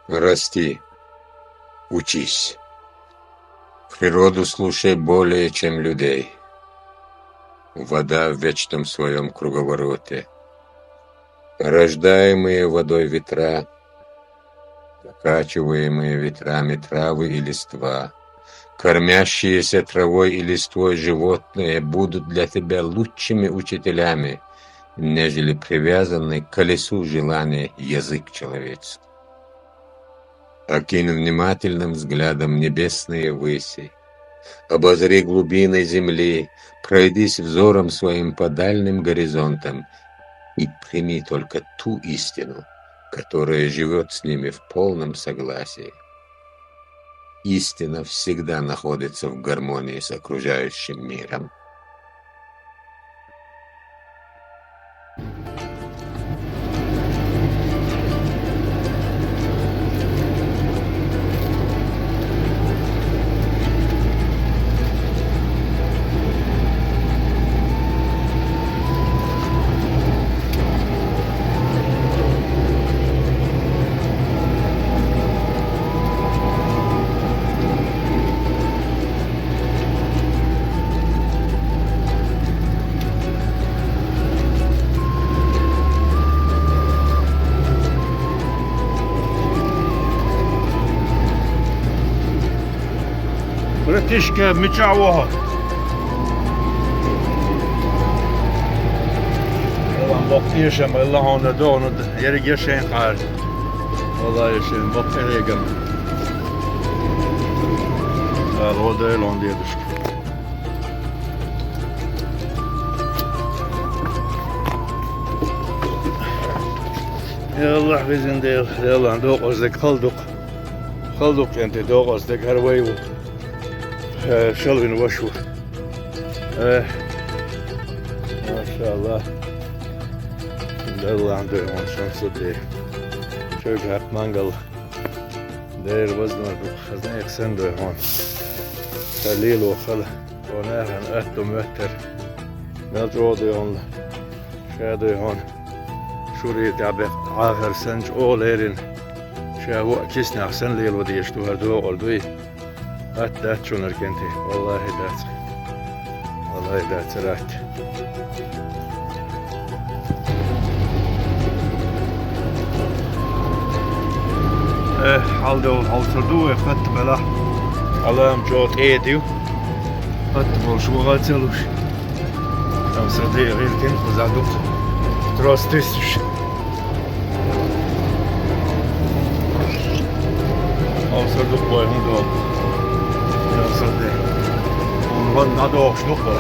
Расти, учись. Природу слушай более, чем людей. Вода в вечном своем круговороте. Рождаемые водой ветра, закачиваемые ветрами травы и листва, кормящиеся травой и листвой животные будут для тебя лучшими учителями, нежели привязанный к колесу желания язык человеческий. Окинь внимательным взглядом небесные выси, обозри глубины земли, пройдись взором своим по дальним горизонтам и прими только ту истину, которая живет с ними в полном согласии. Истина всегда находится в гармонии с окружающим миром. Bratishka Michawo. Ulan bakıyorsam Allah ona da onu da yeri geçen kar. Vallahi yaşayın bak nereye geldim. O da öyle on diye düştü. Ya Allah bizim değil. Yalan dokuzda kaldık. Kaldık yani dokuzda karvayı bu. شلون وشو ما شاء الله الله عنده هون شمس الليل شوقها مانجل داير وزنه خزنة يكسنده هون خليل وخلا وناها نقهته مهتر نضرودي هون شادي هون شوري تعبق آخر سنج أوليرين شاهو كيسنا أحسن ليل ودي يشتوها دو قلبي Hatta çöner kenti. Vallahi dert. Vallahi dert rahat. Halde ol haltırdu ve fatt bela. Allah'ım çok ediyor. Fatt bol şu gatsaluş. Tam sade rilken kuzaduk. Trostis. Haltırdık boy hundu. صدق ونظن ندوخ شنقه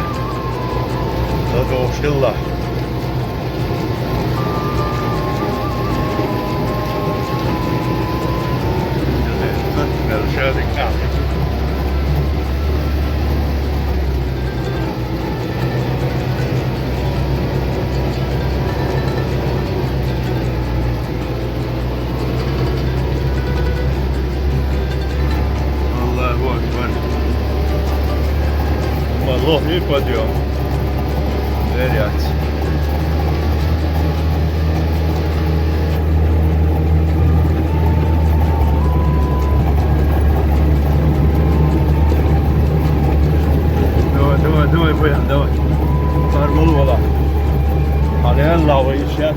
ندوخ شله الشادي كامل Allah yıkma diyor. Ver yat. Давай, Боян, давай. Sarmalı valla. على الله ويشاك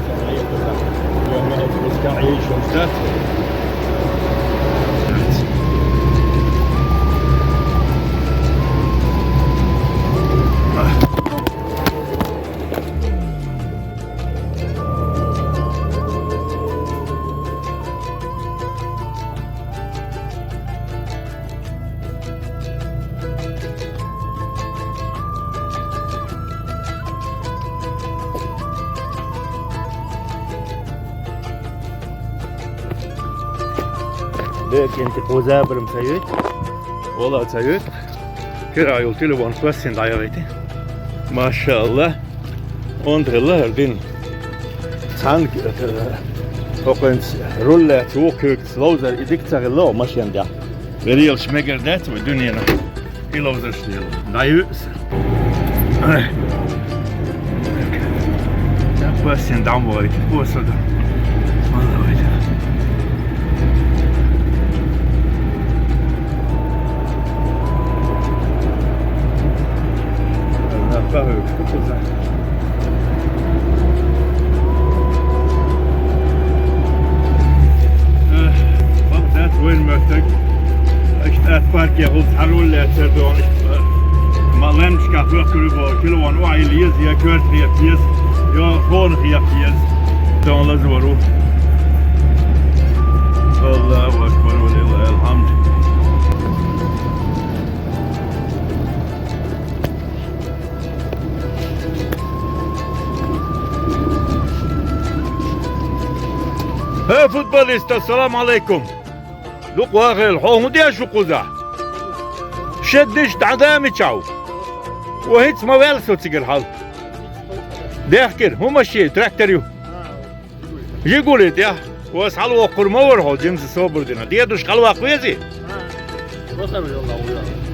يوم يفتح يعيش ومشتات. لكن تقوزابر مسيد والله سيد كرا يلتي له وانكوسين دايرتي ما شاء الله und الله din tank hoqens rulla توكك سلوزر idiktar الله ماشين ده veril schmecker det med dunjena ilovzer stil dajus ja pasin damvoit posada vallahi Behövs det på sig. Vart وين möttek? Echt park jag hos Harold efter då. Man lämskar högre på kilon och Elias jag kör 3 jag får 3 då alla så då. Allahu akbar wa lillahi alhamd. Hey futbolista, selam aleyküm. Luk واخل هو دي شو قزا شدش تعدامي تشاو وهيت ما ويلسو تيجر حال ديحكر هو ماشي تراكتريو يقول دي واسحلوا قرمور هو جيمس صبر دينا دي دوش خلوا كويسي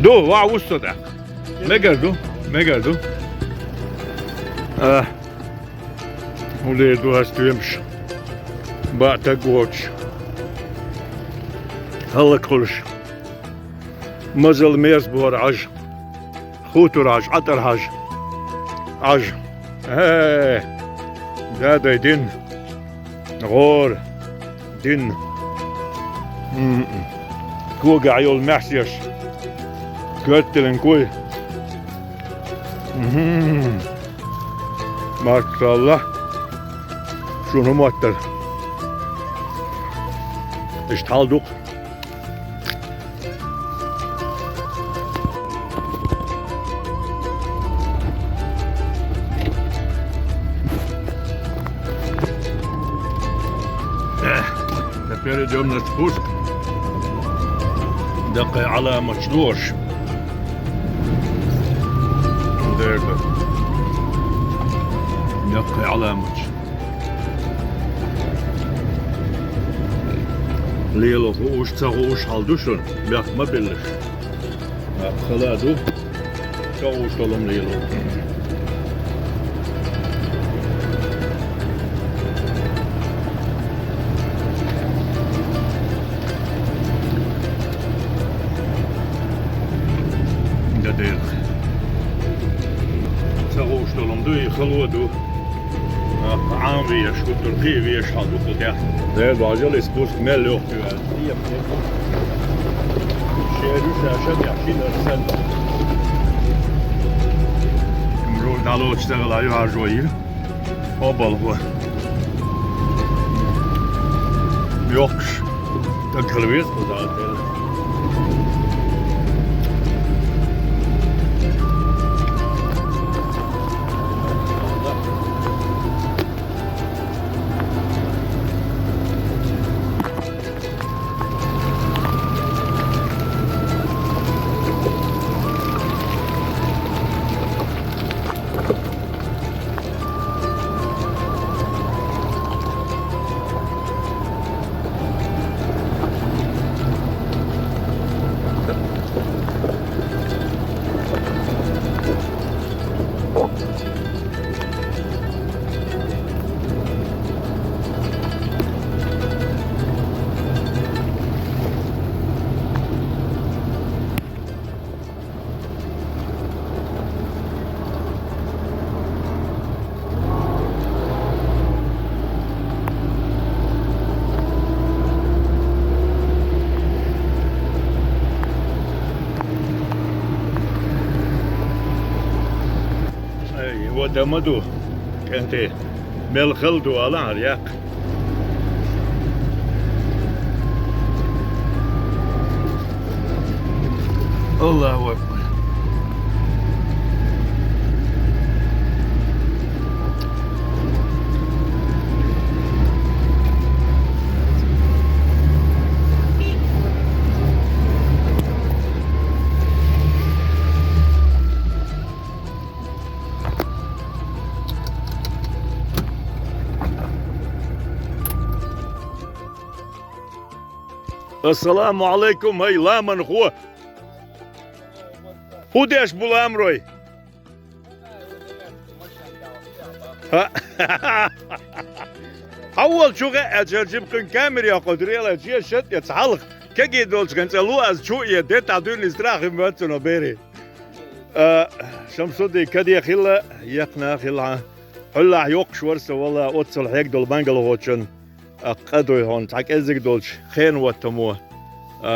دو واوستو ده ميجردو ولي دو هستيمش بعتك واتش هلا كلش مازال ميرس بور عج خوتر عج عطر عج دا دين غور دين كوغا عيول محسيش كوتلن كوي ما شاء الله شنو معطر اشتغل Теперь идем на спуск. دقي على مجدوش. دقي على مج. ليلو فوش تغوش هالدوشن بيخ ما بلش. خلادو تغوش طلم ليلو. تغوش طلم دوي خلودو. عام ويش وترقي ويش حالو قدام. ده بعجل اسبوس مال له في شهرش عشان يحكي الرسالة. مرور دالو اشتغل عليه عجويل. أبل هو. يوكش. تكلميز قدام. ودمدو كنتي بالخلدو على رياق الله أكبر السلام عليكم هاي لا من هو ديش بولامروي اول شو اجيب كن كاميرا قدري لا جي شت يتعلق كجي دولش كان لو از شو يدت ادون استراخ متنو بيري شمسودي كدي خلا يقنا خلا حلا يوق شورس والله اوتصل هيك دول بانجل هوتشن قدو هون تاك ازك دولش خين وتمو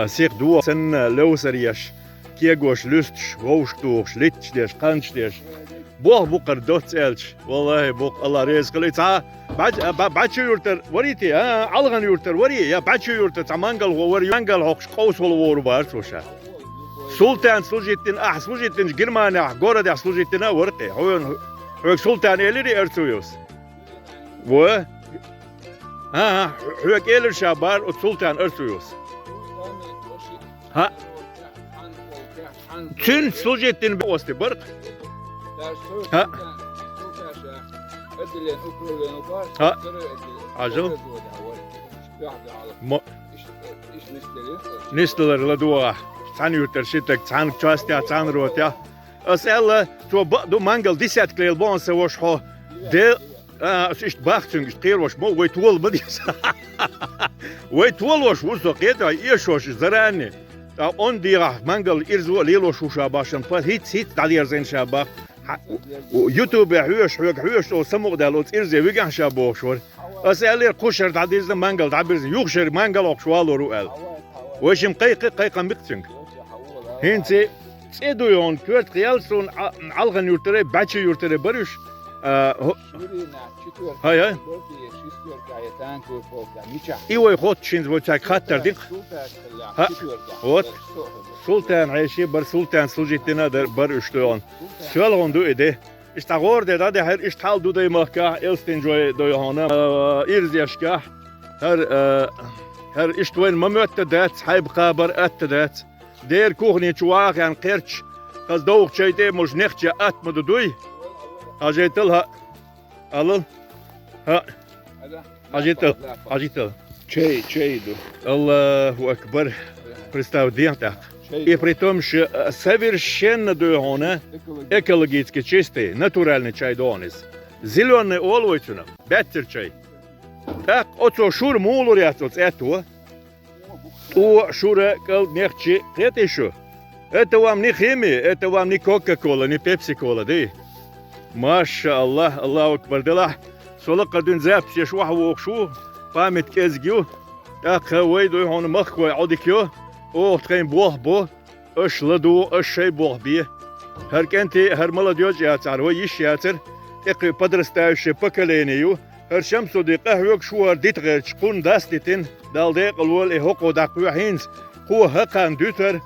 سيق دو سن لوسريش كيغوش لستش ووشتوش ليتش ديش قانش ديش بوق بوقر دوت الش والله بوق الله رزق لي تا بعد شو يورتر وريتي علغن يورتر وري يا بعد شو يورتر تا مانجل وري مانجل هوكش قوس ور بارت وشا سلطان سلجتين سلجتين جرمانيا غورد سلجتين ورتي هو سلطان اليري ارتويوس و هو كيلر شابار سلطان ارتويوس ها تشين سلجتين بوستي برق ها ها عجل نستلر لدوا تان يوتر شتك تان تشاستيا تان روتيا اسال تو دو مانجل ديسات كليل بون سوش هو دي اشت باختن غير واش مو ويتول بديس ويتول واش وسو قيتا يشوش زراني اون ديرا مانجل ارزو ليلو شوشا باشن فات هيت دالير زين شابا يوتيوب حوش او سمو دالوت ارزي ويغان شابو شور اسال قشر داديز مانجل دابرز يوخشر مانجل اوكشوالو روال وشم قيقا مقتنج هنتي تسيدو يون كورت خيالسون علغن يورتري باتشي يورتري برش هاي ايوه خود شينز وتاك خاطر ديك ها وات سلطان عايشي بر سلطان سلجتنا در بر اشتون شلون دو ايدي اشتغور ده هر اشتحال دو دي مكا الستن جوي دو يهانا ايرزيشكا هر اشتوين ممتدات حيب قابر اتدات دير كوغني تشواغ عن قرش قز دوغ شيتي مش نختي اتمد دوي اجيتلها الل ها اجيتل чей иду. الله اكبر представь диантах и при том что совершенно дуйона экологически чистый натуральный чай донис зеленый оловичина беттер чай так оцо шур мулур яцоц это то шура кал нехчи это еще это вам не химия это вам не кока-кола не пепси-кола да маша аллах аллаху акбар дела солока дун запси шо хавокшу память кезгю так вейду он махкой одикё о трен бо اش لدو اش شي بوغبي هر كنتي هر ملاديوج ياتر و يش ياتر اقي بدرستاش بكلينيو هر شمسو دي قهوك شوار ديت غير تشقون داستين دال دي قلول اي هوقو داقو هينز قو هقان دوتر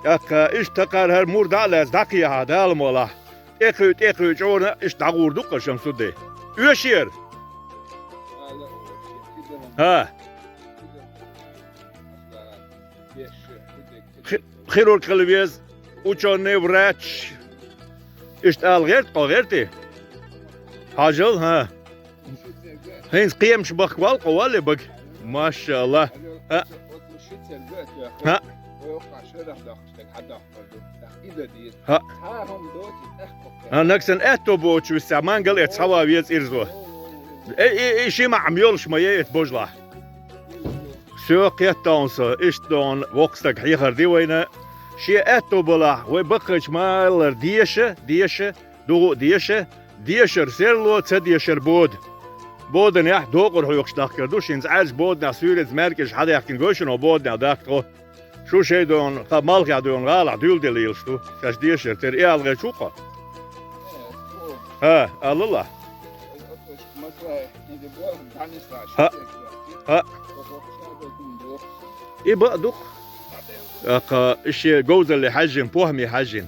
اقا اش تقار هر مور دالاز داقي هذا المولا اقي جونا اش داغور دوق شمسو دي يشير ها خيرور كلبيز وچوني وراچ اشتال غيرتي حاجل ها هينز قيمش بخوال قوالي بق ما شاء الله ها ها ها نكسن اتو بوچ وسا مانجل اتسوا بيز ارزو اي شي ما عميولش ما يت بوجلا سو قيتونسا اشتون وقستك حيخر دي وينا شي اتو بلا وبقش مال ديشه دو ديشر سيرلو تديشر بودن يح دوقر هو يخشتاق كردوش ينز عاج بودنا سوريز مركز حدا يحكين قوشن وبودنا داكتو شو شي دون قمالك يدون غالع دول دليلشتو كاش ديشر تر ايه الغي شوقا ها الله ها ايه بقى دوق اقا اشي جوز اللي حجن بوهمي حجن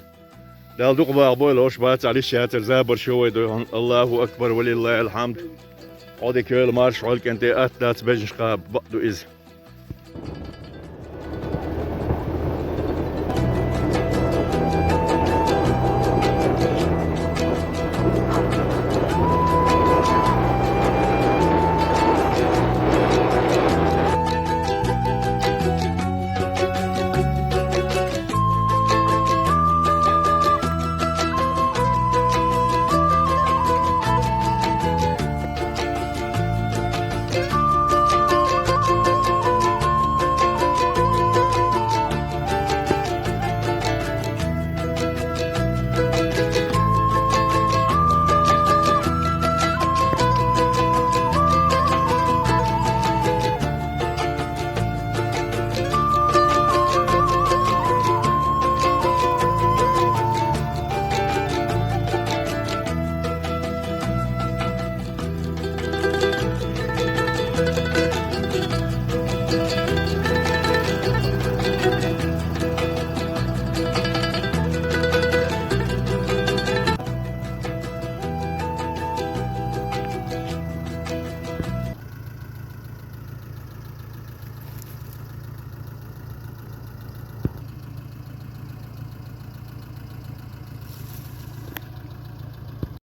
دال دوق بقى بوي لوش بات علي شاتر زابر شوي دو الله اكبر ولله الحمد عودي كيل مارش عول كنتي اتلات بجنش قاب بقدو از